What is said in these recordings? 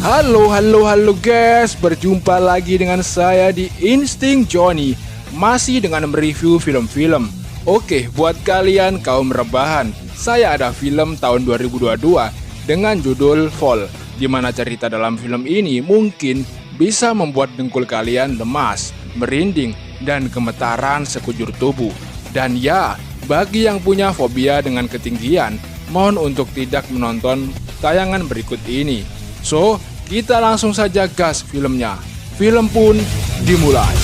Halo guys, berjumpa lagi dengan saya di Insting Johnny. Masih dengan mereview film-film. Oke, buat kalian kaum rebahan, saya ada film tahun 2022 dengan judul Fall, di mana cerita dalam film ini mungkin bisa membuat dengkul kalian lemas, merinding, dan gemetaran sekujur tubuh. Dan ya, bagi yang punya fobia dengan ketinggian, mohon untuk tidak menonton tayangan berikut ini. So, kita langsung saja gas filmnya. Film pun dimulai.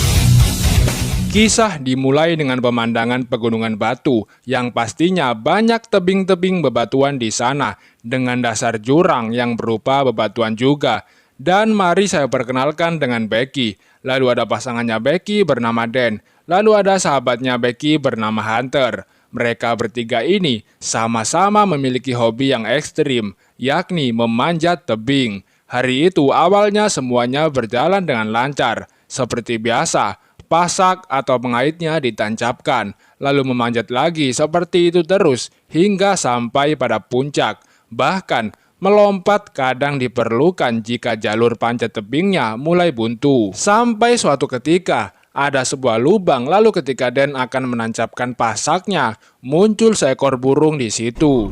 Kisah dimulai dengan pemandangan pegunungan batu yang pastinya banyak tebing-tebing bebatuan di sana dengan dasar jurang yang berupa bebatuan juga. Dan mari saya perkenalkan dengan Becky. Lalu ada pasangannya Becky bernama Dan. Lalu ada sahabatnya Becky bernama Hunter. Mereka bertiga ini sama-sama memiliki hobi yang ekstrim, yakni memanjat tebing. Hari itu awalnya semuanya berjalan dengan lancar. Seperti biasa, pasak atau pengaitnya ditancapkan, lalu memanjat lagi seperti itu terus hingga sampai pada puncak. Bahkan, melompat kadang diperlukan jika jalur panjat tebingnya mulai buntu. Sampai suatu ketika, ada sebuah lubang lalu ketika Dan akan menancapkan pasaknya, muncul seekor burung di situ.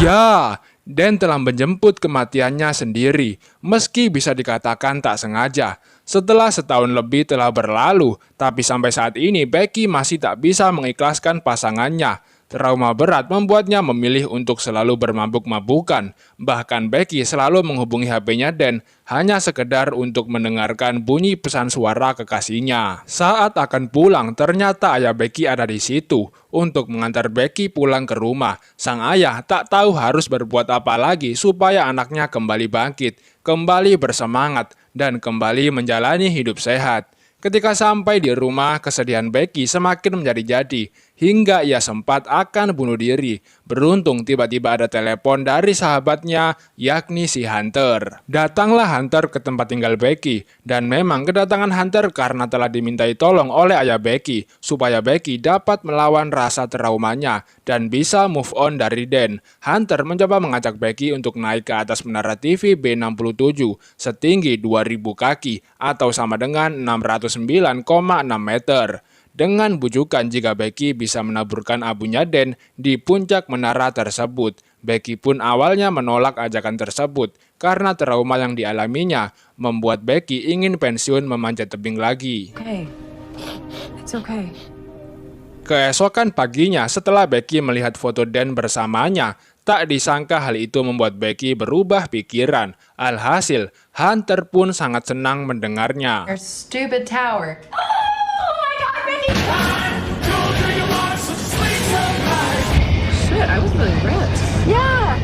Ya, Dan telah menjemput kematiannya sendiri, meski bisa dikatakan tak sengaja. Setelah setahun lebih telah berlalu, tapi sampai saat ini Becky masih tak bisa mengikhlaskan pasangannya. Trauma berat membuatnya memilih untuk selalu bermabuk-mabukan. Bahkan Becky selalu menghubungi HP-nya Dan hanya sekedar untuk mendengarkan bunyi pesan suara kekasihnya. Saat akan pulang, ternyata ayah Becky ada di situ untuk mengantar Becky pulang ke rumah. Sang ayah tak tahu harus berbuat apa lagi supaya anaknya kembali bangkit, kembali bersemangat, dan kembali menjalani hidup sehat. Ketika sampai di rumah, kesedihan Becky semakin menjadi-jadi, hingga ia sempat akan bunuh diri. Beruntung tiba-tiba ada telepon dari sahabatnya, yakni si Hunter. Datanglah Hunter ke tempat tinggal Becky, dan memang kedatangan Hunter karena telah dimintai tolong oleh ayah Becky, supaya Becky dapat melawan rasa traumanya, dan bisa move on dari Dan. Hunter mencoba mengajak Becky untuk naik ke atas menara TV B67, setinggi 2000 kaki, atau sama dengan 609,6 meter. Dengan bujukan jika Becky bisa menaburkan abunya Dan di puncak menara tersebut. Becky pun awalnya menolak ajakan tersebut karena trauma yang dialaminya membuat Becky ingin pensiun memanjat tebing lagi. It's okay. Keesokan paginya setelah Becky melihat foto Dan bersamanya, tak disangka hal itu membuat Becky berubah pikiran. Alhasil, Hunter pun sangat senang mendengarnya. Your stupid tower. Shit, I was really ripped. Yeah.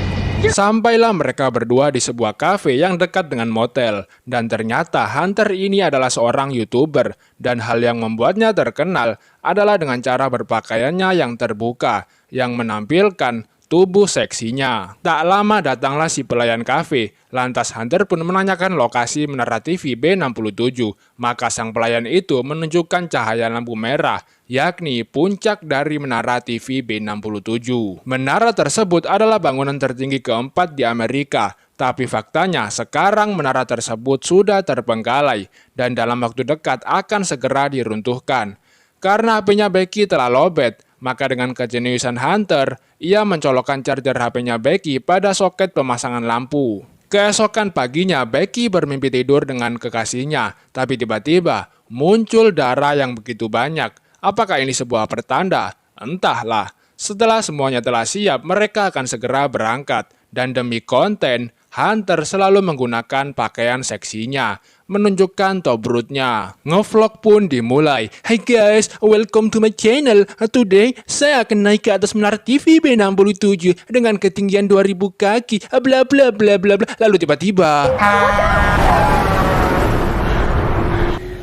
Sampailah mereka berdua di sebuah kafe yang dekat dengan motel. Dan ternyata Hunter ini adalah seorang YouTuber. Dan hal yang membuatnya terkenal adalah dengan cara berpakaiannya yang terbuka, yang menampilkan tubuh seksinya. Tak lama datanglah si pelayan kafe. Lantas Hunter pun menanyakan lokasi menara TV B67. Maka sang pelayan itu menunjukkan cahaya lampu merah, yakni puncak dari menara TV B67. Menara tersebut adalah bangunan tertinggi keempat di Amerika. Tapi faktanya sekarang menara tersebut sudah terbengkalai dan dalam waktu dekat akan segera diruntuhkan. Karena HP-nya Becky telah lowbat, maka dengan kejeniusan Hunter, ia mencolokkan charger HP-nya Becky pada soket pemasangan lampu. Keesokan paginya, Becky bermimpi tidur dengan kekasihnya, tapi tiba-tiba muncul darah yang begitu banyak. Apakah ini sebuah pertanda? Entahlah. Setelah semuanya telah siap, mereka akan segera berangkat. Dan demi konten, Hunter selalu menggunakan pakaian seksinya, menunjukkan tobrutnya. Ngevlog pun dimulai. Hai guys, welcome to my channel. Today, saya akan naik ke atas menara TV B67 dengan ketinggian 2000 kaki. Bla bla bla bla bla. Lalu tiba-tiba,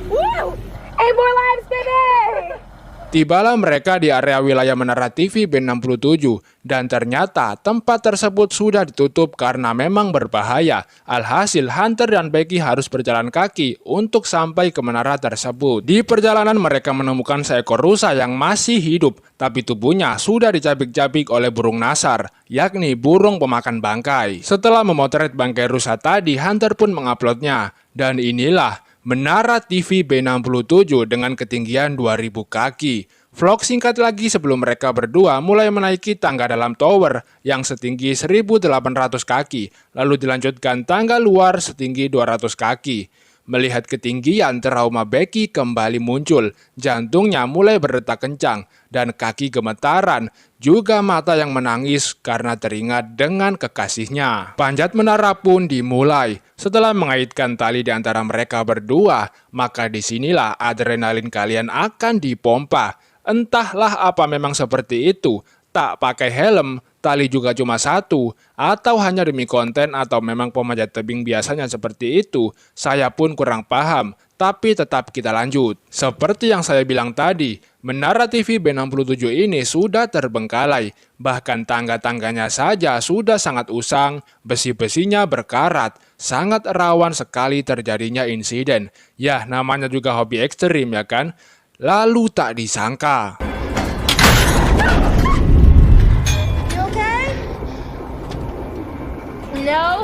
Woo! 8 more lives, baby! Tibalah mereka di area wilayah menara TV B67 dan ternyata tempat tersebut sudah ditutup karena memang berbahaya. Alhasil Hunter dan Becky harus berjalan kaki untuk sampai ke menara tersebut. Di perjalanan mereka menemukan seekor rusa yang masih hidup, tapi tubuhnya sudah dicabik-cabik oleh burung nasar, yakni burung pemakan bangkai. Setelah memotret bangkai rusa tadi, Hunter pun menguploadnya. Dan inilah menara TV B67 dengan ketinggian 2000 kaki. Vlog singkat lagi sebelum mereka berdua mulai menaiki tangga dalam tower yang setinggi 1800 kaki, lalu dilanjutkan tangga luar setinggi 200 kaki. Melihat ketinggian, trauma Becky kembali muncul. Jantungnya mulai berdetak kencang dan kaki gemetaran, juga mata yang menangis karena teringat dengan kekasihnya. Panjat menara pun dimulai. Setelah mengaitkan tali di antara mereka berdua, maka disinilah adrenalin kalian akan dipompa. Entahlah apa memang seperti itu. Tak pakai helm, tali juga cuma satu, atau hanya demi konten atau memang pemanjat tebing biasanya seperti itu, saya pun kurang paham, tapi tetap kita lanjut. Seperti yang saya bilang tadi, menara TV B67 ini sudah terbengkalai, bahkan tangga-tangganya saja sudah sangat usang, besi-besinya berkarat, sangat rawan sekali terjadinya insiden. Ya, namanya juga hobi ekstrim ya kan? Lalu tak disangka,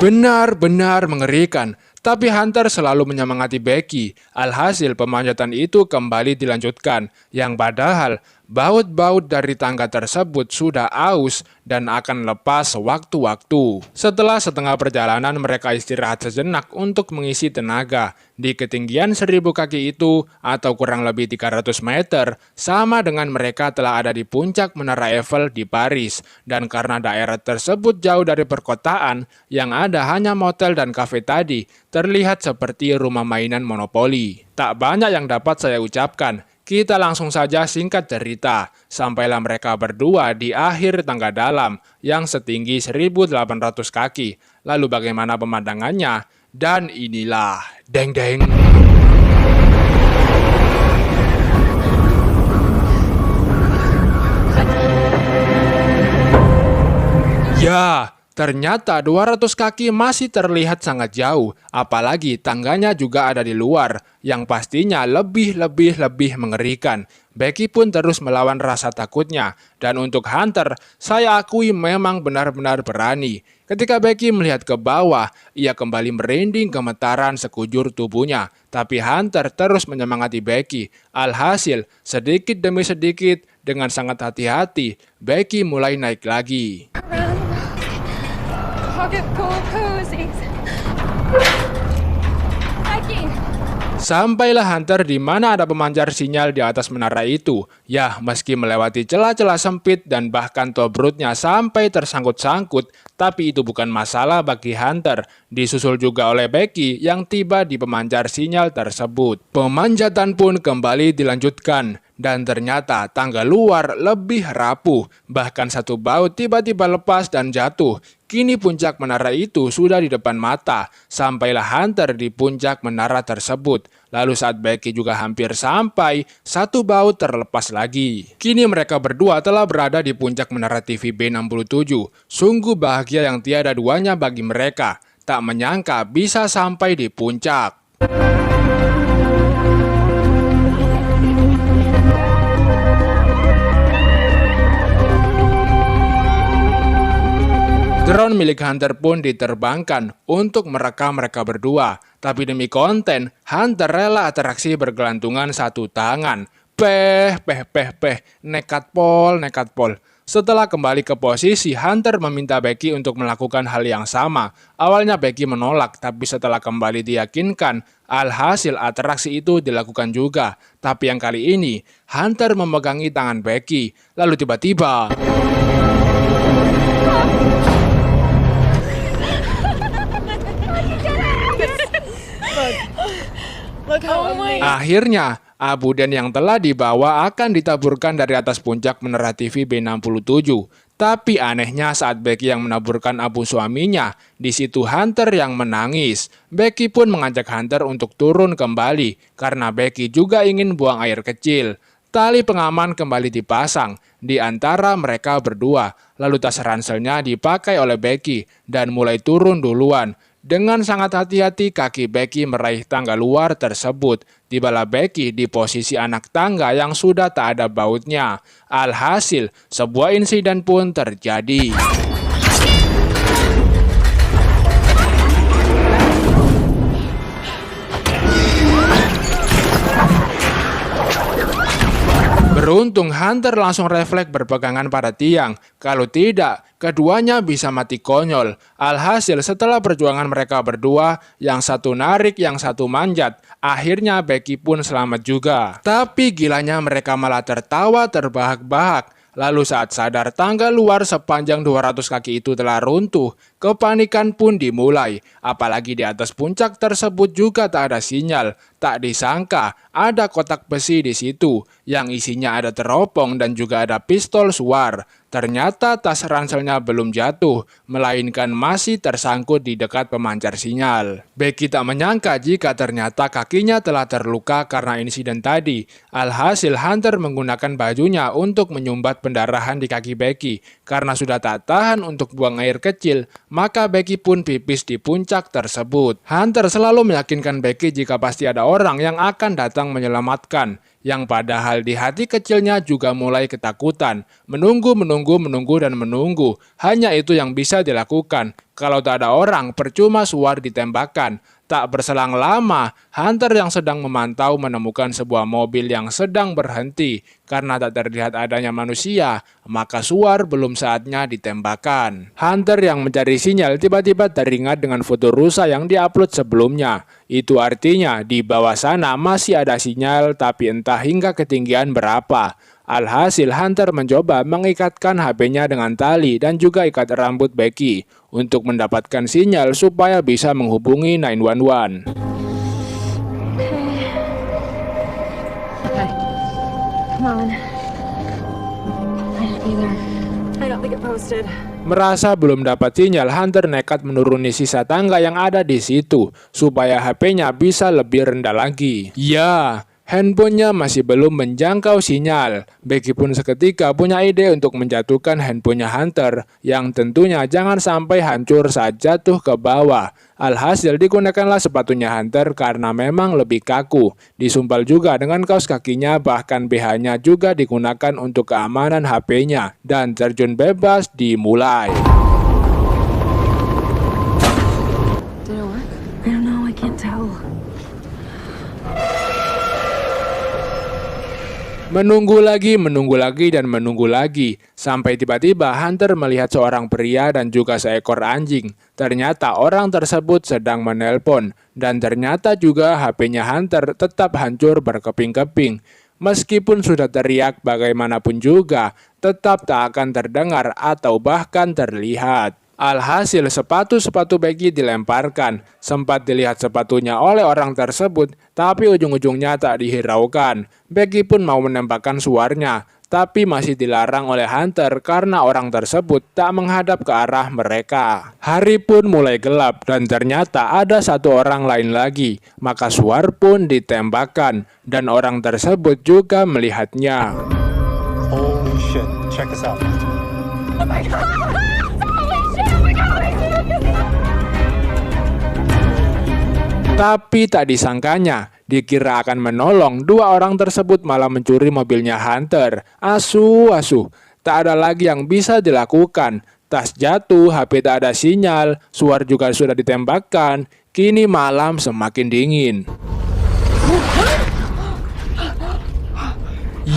benar-benar mengerikan, tapi Hunter selalu menyemangati Becky. Alhasil pemanjatan itu kembali dilanjutkan, yang padahal baut-baut dari tangga tersebut sudah aus dan akan lepas sewaktu-waktu. Setelah setengah perjalanan mereka istirahat sejenak untuk mengisi tenaga. Di ketinggian 1000 kaki itu atau kurang lebih 300 meter, sama dengan mereka telah ada di puncak Menara Eiffel di Paris. Dan karena daerah tersebut jauh dari perkotaan, yang ada hanya motel dan kafe tadi, terlihat seperti rumah mainan monopoli. Tak banyak yang dapat saya ucapkan. Kita langsung saja singkat cerita. Sampailah mereka berdua di akhir tangga dalam yang setinggi 1800 kaki. Lalu bagaimana pemandangannya? Dan inilah deng-deng. Ya, ternyata 200 kaki masih terlihat sangat jauh, apalagi tangganya juga ada di luar, yang pastinya lebih mengerikan. Becky pun terus melawan rasa takutnya, dan untuk Hunter, saya akui memang benar-benar berani. Ketika Becky melihat ke bawah, ia kembali merinding gemetaran sekujur tubuhnya, tapi Hunter terus menyemangati Becky. Alhasil, sedikit demi sedikit, dengan sangat hati-hati, Becky mulai naik lagi. Sampailah Hunter di mana ada pemancar sinyal di atas menara itu. Ya, meski melewati celah-celah sempit dan bahkan tobrutnya sampai tersangkut-sangkut, tapi itu bukan masalah bagi Hunter. Disusul juga oleh Becky yang tiba di pemancar sinyal tersebut. Pemanjatan pun kembali dilanjutkan. Dan ternyata tangga luar lebih rapuh, bahkan satu baut tiba-tiba lepas dan jatuh. Kini puncak menara itu sudah di depan mata, sampailah Hunter di puncak menara tersebut. Lalu saat Becky juga hampir sampai, satu baut terlepas lagi. Kini mereka berdua telah berada di puncak menara TV B67. Sungguh bahagia yang tiada duanya bagi mereka. Tak menyangka bisa sampai di puncak. Drone milik Hunter pun diterbangkan untuk merekam mereka berdua. Tapi demi konten, Hunter rela atraksi bergelantungan satu tangan. Nekat pol. Setelah kembali ke posisi, Hunter meminta Becky untuk melakukan hal yang sama. Awalnya Becky menolak, tapi setelah kembali diyakinkan, alhasil atraksi itu dilakukan juga. Tapi yang kali ini, Hunter memegangi tangan Becky. Lalu tiba-tiba... Akhirnya, abuden yang telah dibawa akan ditaburkan dari atas puncak menara TV B67. Tapi anehnya saat Becky yang menaburkan abu suaminya, di situ Hunter yang menangis. Becky pun mengajak Hunter untuk turun kembali, karena Becky juga ingin buang air kecil. Tali pengaman kembali dipasang di antara mereka berdua, lalu tas ranselnya dipakai oleh Becky dan mulai turun duluan. Dengan sangat hati-hati kaki Becky meraih tangga luar tersebut. Tibalah Becky di posisi anak tangga yang sudah tak ada bautnya. Alhasil, sebuah insiden pun terjadi. Beruntung Hunter langsung refleks berpegangan pada tiang. Kalau tidak, keduanya bisa mati konyol. Alhasil setelah perjuangan mereka berdua, yang satu narik, yang satu manjat, akhirnya Becky pun selamat juga. Tapi gilanya mereka malah tertawa terbahak-bahak. Lalu saat sadar tangga luar sepanjang 200 kaki itu telah runtuh, kepanikan pun dimulai. Apalagi di atas puncak tersebut juga tak ada sinyal. Tak disangka ada kotak besi di situ yang isinya ada teropong dan juga ada pistol suar. Ternyata tas ranselnya belum jatuh, melainkan masih tersangkut di dekat pemancar sinyal. Becky tak menyangka jika ternyata kakinya telah terluka karena insiden tadi. Alhasil Hunter menggunakan bajunya untuk menyumbat pendarahan di kaki Becky. Karena sudah tak tahan untuk buang air kecil, maka Becky pun pipis di puncak tersebut. Hunter selalu meyakinkan Becky jika pasti ada orang yang akan datang menyelamatkan. Yang padahal di hati kecilnya juga mulai ketakutan. Menunggu dan menunggu. Hanya itu yang bisa dilakukan. Kalau tak ada orang, percuma suar ditembakkan. Tak berselang lama, Hunter yang sedang memantau menemukan sebuah mobil yang sedang berhenti. Karena tak terlihat adanya manusia, maka suar belum saatnya ditembakkan. Hunter yang mencari sinyal tiba-tiba teringat dengan foto rusa yang diupload sebelumnya. Itu artinya di bawah sana masih ada sinyal tapi entah hingga ketinggian berapa. Alhasil Hunter mencoba mengikatkan HP-nya dengan tali dan juga ikat rambut Becky untuk mendapatkan sinyal supaya bisa menghubungi 911. Hey, come on. I don't either. I don't think it posted. Merasa belum dapat sinyal, Hunter nekat menuruni sisa tangga yang ada di situ supaya HP-nya bisa lebih rendah lagi. Ya, handphonenya masih belum menjangkau sinyal. Becky pun seketika punya ide untuk menjatuhkan handphonenya Hunter yang tentunya jangan sampai hancur saat jatuh ke bawah. Alhasil digunakanlah sepatunya Hunter karena memang lebih kaku. Disumpal juga dengan kaos kakinya, bahkan BH-nya juga digunakan untuk keamanan HP-nya. Dan terjun bebas dimulai. Did it work? I don't know. I can't tell. Menunggu lagi, sampai tiba-tiba Hunter melihat seorang pria dan juga seekor anjing. Ternyata orang tersebut sedang menelpon, dan ternyata juga HP-nya Hunter tetap hancur berkeping-keping. Meskipun sudah teriak bagaimanapun juga, tetap tak akan terdengar atau bahkan terlihat. Alhasil sepatu Becky dilemparkan. Sempat dilihat sepatunya oleh orang tersebut, tapi ujung-ujungnya tak dihiraukan. Becky pun mau menembakkan suarnya, tapi masih dilarang oleh Hunter karena orang tersebut tak menghadap ke arah mereka. Hari pun mulai gelap dan ternyata ada satu orang lain lagi. Maka suar pun ditembakkan dan orang tersebut juga melihatnya. Holy shit, check this out. Oh my god! Tapi tak disangkanya, dikira akan menolong, dua orang tersebut malah mencuri mobilnya Hunter. Asuh, tak ada lagi yang bisa dilakukan. Tas jatuh, HP tak ada sinyal, suar juga sudah ditembakkan. Kini malam semakin dingin.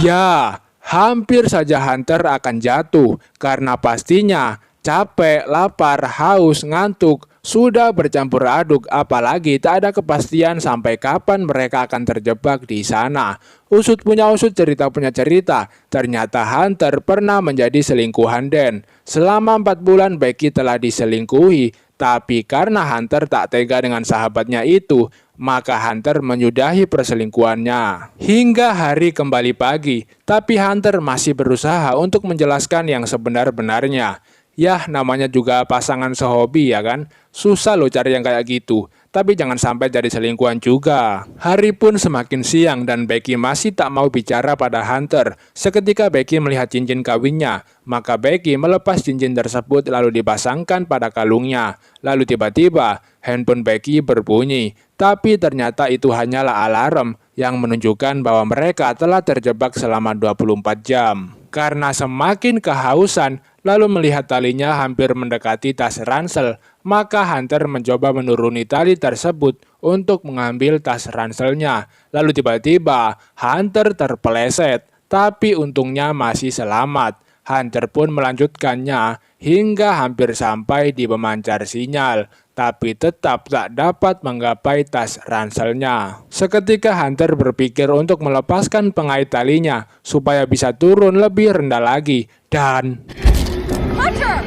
Ya, hampir saja Hunter akan jatuh karena pastinya capek, lapar, haus, ngantuk, sudah bercampur aduk, apalagi tak ada kepastian sampai kapan mereka akan terjebak di sana. Usut punya usut, cerita punya cerita, ternyata Hunter pernah menjadi selingkuhan Dan. Selama 4 bulan Becky telah diselingkuhi, tapi karena Hunter tak tega dengan sahabatnya itu, maka Hunter menyudahi perselingkuhannya. Hingga hari kembali pagi, tapi Hunter masih berusaha untuk menjelaskan yang sebenar-benarnya. Yah, namanya juga pasangan sehobi ya kan, susah loh cari yang kayak gitu. tapi jangan sampai jadi selingkuhan juga. Hari pun semakin siang dan Becky masih tak mau bicara pada Hunter. Seketika Becky melihat cincin kawinnya, maka Becky melepas cincin tersebut lalu dipasangkan pada kalungnya. Lalu tiba-tiba handphone Becky berbunyi, tapi ternyata itu hanyalah alarm yang menunjukkan bahwa mereka telah terjebak selama 24 jam. Karena semakin kehausan, lalu melihat talinya hampir mendekati tas ransel, maka Hunter mencoba menuruni tali tersebut untuk mengambil tas ranselnya. Lalu tiba-tiba Hunter terpeleset, tapi untungnya masih selamat. Hunter pun melanjutkannya hingga hampir sampai di pemancar sinyal, tapi tetap tak dapat menggapai tas ranselnya. Seketika Hunter berpikir untuk melepaskan pengait talinya supaya bisa turun lebih rendah lagi dan... Hunter!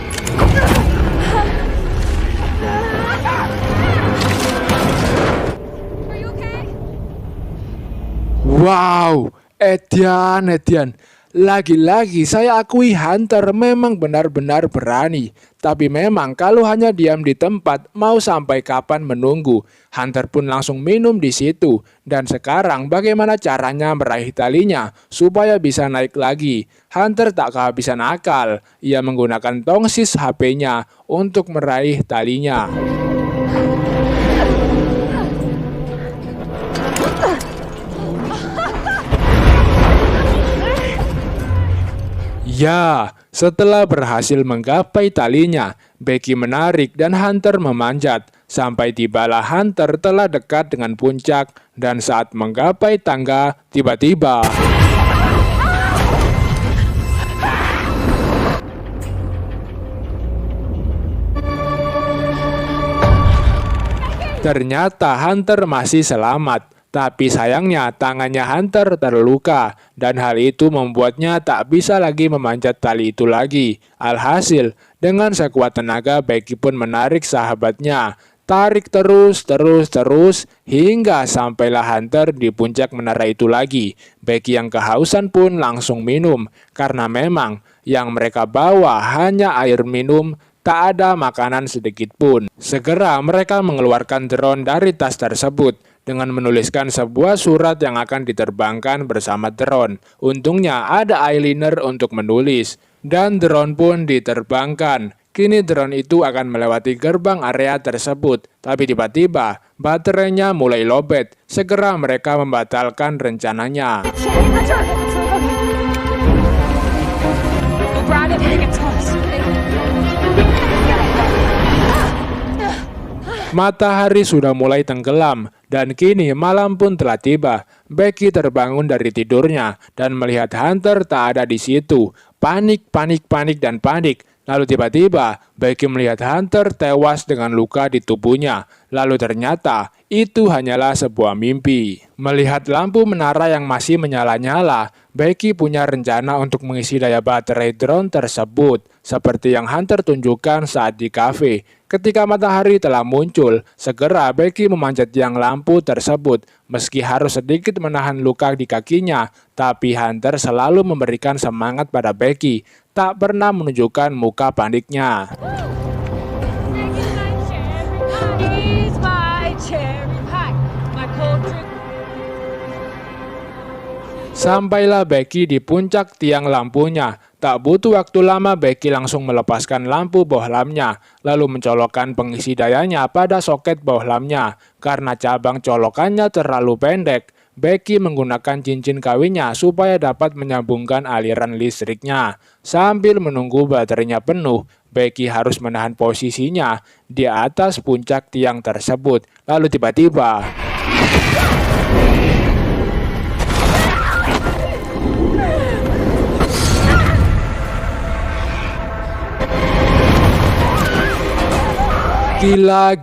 Are you okay? Wow, Edian. Lagi-lagi saya akui Hunter memang benar-benar berani. Tapi memang kalau hanya diam di tempat, mau sampai kapan menunggu. Hunter pun langsung minum di situ. Dan sekarang bagaimana caranya meraih talinya supaya bisa naik lagi? Hunter tak kehabisan akal. Ia menggunakan tongsis HP-nya untuk meraih talinya. Ya, setelah berhasil menggapai talinya, Becky menarik dan Hunter memanjat. Sampai tibalah Hunter telah dekat dengan puncak dan saat menggapai tangga, tiba-tiba... Ternyata Hunter masih selamat. Tapi sayangnya tangannya Hunter terluka dan hal itu membuatnya tak bisa lagi memanjat tali itu lagi. Alhasil, dengan sekuat tenaga Becky pun menarik sahabatnya. Tarik terus hingga sampailah Hunter di puncak menara itu lagi. Becky yang kehausan pun langsung minum karena memang yang mereka bawa hanya air minum. Tak ada makanan sedikit pun. Segera mereka mengeluarkan drone dari tas tersebut dengan menuliskan sebuah surat yang akan diterbangkan bersama drone. Untungnya ada eyeliner untuk menulis. Dan drone pun diterbangkan. Kini drone itu akan melewati gerbang area tersebut. Tapi tiba-tiba baterainya mulai lobet. Segera mereka membatalkan rencananya. Matahari sudah mulai tenggelam dan kini malam pun telah tiba. Becky terbangun dari tidurnya dan melihat Hunter tak ada di situ. Panik. Lalu tiba-tiba Becky melihat Hunter tewas dengan luka di tubuhnya. Lalu ternyata itu hanyalah sebuah mimpi. Melihat lampu menara yang masih menyala-nyala, Becky punya rencana untuk mengisi daya baterai drone tersebut, seperti yang Hunter tunjukkan saat di kafe. Ketika matahari telah muncul, segera Becky memanjat tiang lampu tersebut. Meski harus sedikit menahan luka di kakinya, tapi Hunter selalu memberikan semangat pada Becky, tak pernah menunjukkan muka paniknya. Sampailah Becky di puncak tiang lampunya. Tak butuh waktu lama Becky langsung melepaskan lampu bohlamnya, lalu mencolokkan pengisi dayanya pada soket bohlamnya. Karena cabang colokannya terlalu pendek, Becky menggunakan cincin kawinnya supaya dapat menyambungkan aliran listriknya. Sambil menunggu baterainya penuh, Becky harus menahan posisinya di atas puncak tiang tersebut. Lalu tiba-tiba... Gila.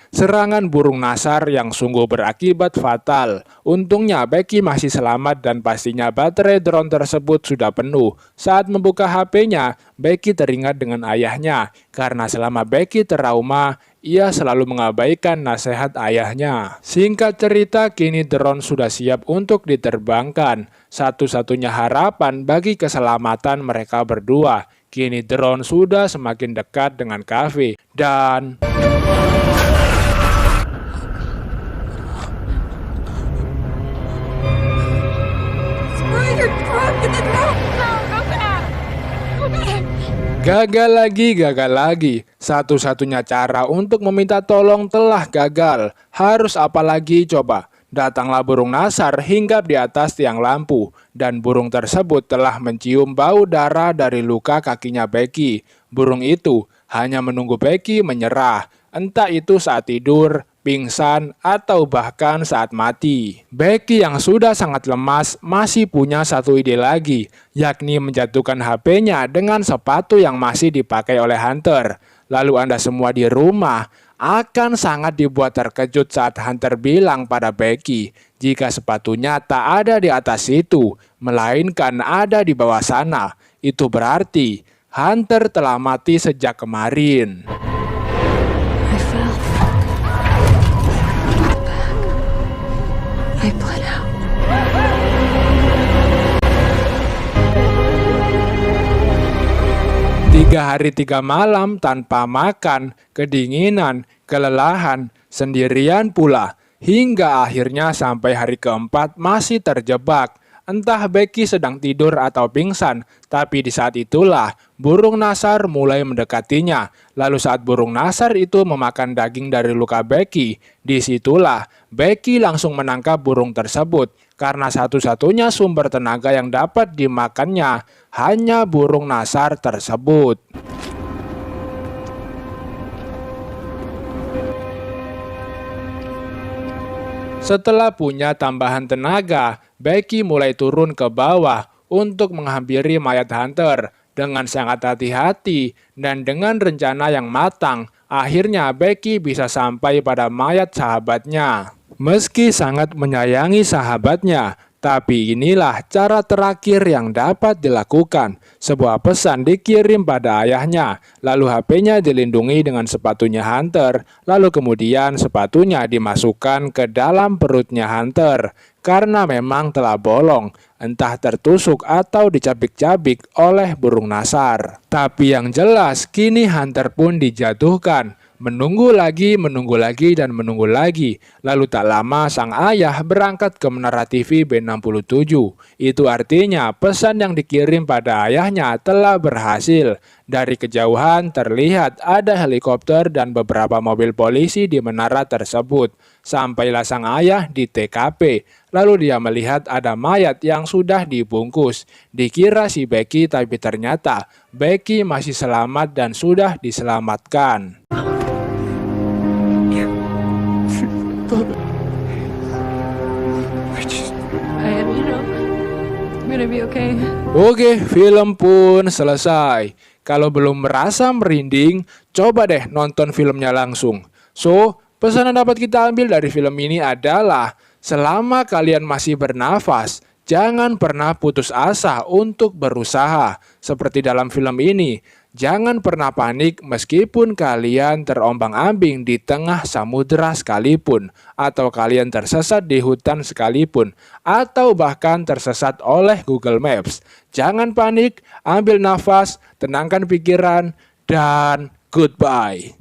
Serangan burung nasar yang sungguh berakibat fatal. Untungnya Becky masih selamat dan pastinya baterai drone tersebut sudah penuh. Saat membuka HP-nya, Becky teringat dengan ayahnya. Karena selama Becky trauma, ia selalu mengabaikan nasihat ayahnya. Singkat cerita, kini drone sudah siap untuk diterbangkan. Satu-satunya harapan bagi keselamatan mereka berdua. Kini drone sudah semakin dekat dengan kafe dan... Gagal lagi. Satu-satunya cara untuk meminta tolong telah gagal. Harus apa lagi coba? Datanglah burung Nasar hinggap di atas tiang lampu, dan burung tersebut telah mencium bau darah dari luka kakinya Becky. Burung itu hanya menunggu Becky menyerah, entah itu saat tidur, pingsan, atau bahkan saat mati. Becky yang sudah sangat lemas masih punya satu ide lagi, yakni menjatuhkan HP-nya dengan sepatu yang masih dipakai oleh Hunter. Lalu Anda semua di rumah akan sangat dibuat terkejut saat Hunter bilang pada Becky jika sepatunya tak ada di atas situ, melainkan ada di bawah sana. Itu berarti Hunter telah mati sejak kemarin. I fell. I bled out. 3 hari 3 malam tanpa makan, kedinginan, kelelahan, sendirian pula, hingga akhirnya sampai hari keempat masih terjebak. Entah Becky sedang tidur atau pingsan, tapi di saat itulah burung Nasar mulai mendekatinya. Lalu saat burung Nasar itu memakan daging dari luka Becky, disitulah Becky langsung menangkap burung tersebut. Karena satu-satunya sumber tenaga yang dapat dimakannya hanya burung Nasar tersebut. Setelah punya tambahan tenaga, Becky mulai turun ke bawah untuk menghampiri mayat Hunter. Dengan sangat hati-hati dan dengan rencana yang matang, akhirnya Becky bisa sampai pada mayat sahabatnya. Meski sangat menyayangi sahabatnya, tapi inilah cara terakhir yang dapat dilakukan. Sebuah pesan dikirim pada ayahnya, lalu HP-nya dilindungi dengan sepatunya Hunter, lalu kemudian sepatunya dimasukkan ke dalam perutnya Hunter. Karena memang telah bolong, entah tertusuk atau dicabik-cabik oleh burung Nasar. Tapi yang jelas, kini Hunter pun dijatuhkan. Menunggu lagi, dan menunggu lagi. Lalu tak lama sang ayah berangkat ke menara TV B67. Itu artinya pesan yang dikirim pada ayahnya telah berhasil. Dari kejauhan terlihat ada helikopter dan beberapa mobil polisi di menara tersebut. Sampailah sang ayah di TKP. Lalu dia melihat ada mayat yang sudah dibungkus. Dikira si Becky, tapi ternyata Becky masih selamat dan sudah diselamatkan. Oke, film pun selesai. Kalau belum merasa merinding, coba deh nonton filmnya langsung. So, pesan yang dapat kita ambil dari film ini adalah selama kalian masih bernafas, jangan pernah putus asa untuk berusaha. Seperti dalam film ini, jangan pernah panik meskipun kalian terombang-ambing di tengah samudera sekalipun, atau kalian tersesat di hutan sekalipun, atau bahkan tersesat oleh Google Maps. Jangan panik, ambil nafas, tenangkan pikiran, dan goodbye.